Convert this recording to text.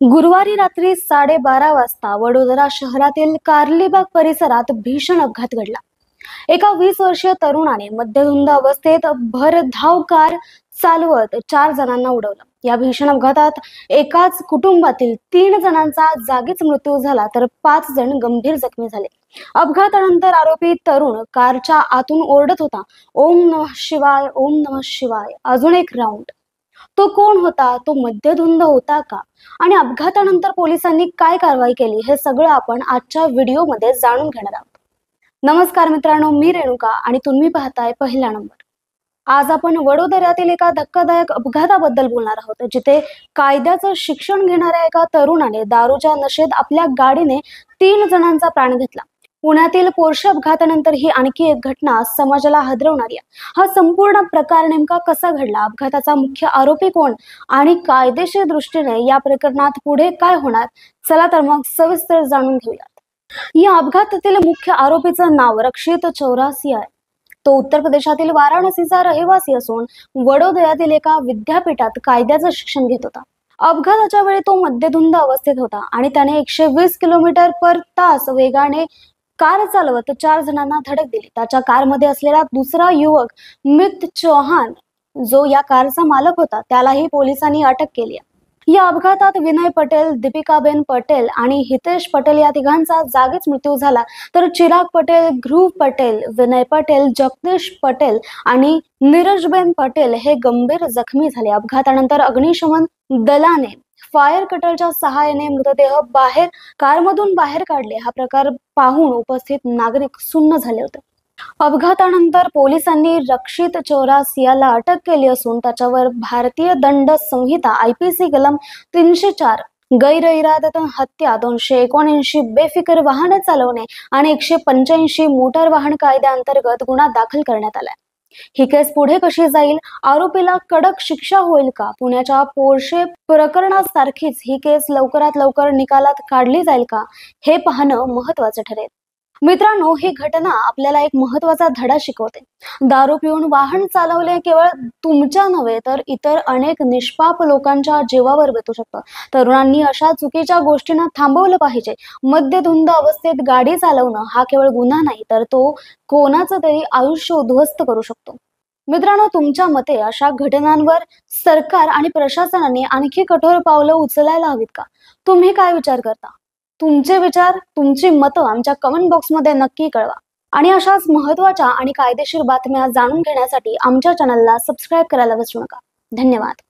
गुरुवारी रात्री 12:30 वाजता वडोदरा शहरातील कार्लीबाग परिसरात भीषण अपघात घडला। एका 20 वर्षीय तरुणाने मद्यधुंद अवस्थेत भरधाव कार चालवत 4 जणांना उडवलं। या भीषण अपघातात एकाच कुटुंबातील 3 जणांचा जागीच मृत्यू झाला तर 5 जण गंभीर जखमी झाले। अपघातानंतर आरोपी तरुण कारच्या आतून ओरडत होता, ओम नमः शिवाय, ओम नमः शिवाय, अजून एक राऊंड। तो कोण होता? तो मद्यधुंद होता का? आणि अपघातानंतर पोलिसांनी काय कारवाई केली हे सगळं आपण आजच्या व्हिडिओमध्ये जाणून घेणार आहोत। नमस्कार मित्रांनो, मी रेणुका आणि तुम्ही पाहताय पहिला नंबर। आज आपण वडोदऱ्यातील एका धक्कादायक अपघाताबद्दल बोलणार आहोत, जिथे कायद्याचं शिक्षण घेणाऱ्या एका तरुणाने दारूच्या नशेत आपल्या गाडीने 3 जणांचा प्राण घेतला। पुण्यातील पोर्शे अपघातानंतर ही आणखी एक घटना समाजाला हादरवणारी आहे। हा संपूर्ण प्रकार नेमका कसा घडला, अपघाताचा मुख्य आरोपी कोण आणि कायदेशीर दृष्टीने या प्रकरणात पुढे काय होणार, चला तर मग सविस्तर जाणून घेऊयात। या अपघातातील मुख्य आरोपीचं नाव रक्षित चौरासिया आहे। तो उत्तर प्रदेशातील वाराणसीचा रहिवासी असून वडोदऱ्यातील एका विद्यापीठात कायद्याचं शिक्षण घेत होता। अपघाताच्या वेळी तो मद्यधुंद अवस्थेत होता आणि त्याने 120 किलोमीटर पर तास वेगाने कार चालवत 4 जणांना धडक दिली। त्याच्या कारमध्ये असलेला दुसरा युवक मित चौहान, जो या कारचा मालक होता, त्यालाही पोलिसांनी अटक केली आहे। या अपघातात विनय पटेल, दीपिकाबेन पटेल आणि हितेश पटेल या तिघांचा जागीच मृत्यू झाला, तर चिराग पटेल, ध्रुव पटेल, विनय पटेल, जगदीश पटेल आणि नीरजबेन पटेल हे गंभीर जखमी झाले। अपघातानंतर अग्निशमन दलाने फायर कटरच्या सहाय्याने मृतदेह कारमधून बाहेर काढले। हा प्रकार पाहून उपस्थित नागरिक सुन्न झाले होते। अपघातानंतर पोलिसांनी रक्षित चौरासियाला अटक केली असून त्याच्यावर भारतीय दंड संहिता IPC कलम 304, गैरइरादत हत्या, 279 बेफिकर वाहन चालवणे आणि 185 मोटार वाहन कायद्याअंतर्गत गुन्हा दाखल करण्यात आलाय। ही केस पुढे कशी जाईल, आरोपीला कडक शिक्षा होईल का, पुण्याच्या पोर्शे प्रकरणासारखीच ही केस लवकरात लवकर निकालात काढली जाईल का, हे पाहणं महत्त्वाचं ठरेल। मित्रांनो, ही घटना आपल्याला एक महत्त्वाचा धडा शिकवते। दारू पिऊन वाहन चालवले केवळ तुमच्या नव्हे तर इतर अनेक निष्पाप लोकांच्या जीवावर बेतू शकतं। तरुणांनी अशा चुकीच्या गोष्टींना थांबवलं पाहिजे। मद्यधुंद अवस्थेत गाडी चालवणं हा केवळ गुन्हा नाही, तर तो कोणाचं तरी आयुष्य उद्ध्वस्त करू शकतो। मित्रांनो, तुमच्या मते अशा घटनांवर सरकार आणि प्रशासनाने आणखी कठोर पावलं उचलायला हवीत का? तुम्ही काय विचार करता? तुमचे विचार, तुमची मतं आमच्या कमेंट बॉक्समध्ये नक्की कळवा। आणि अशाच महत्त्वाच्या आणि कायदेशीर बातम्या जाणून घेण्यासाठी आमच्या चॅनलला सबस्क्राईब करायला विसरू नका। धन्यवाद।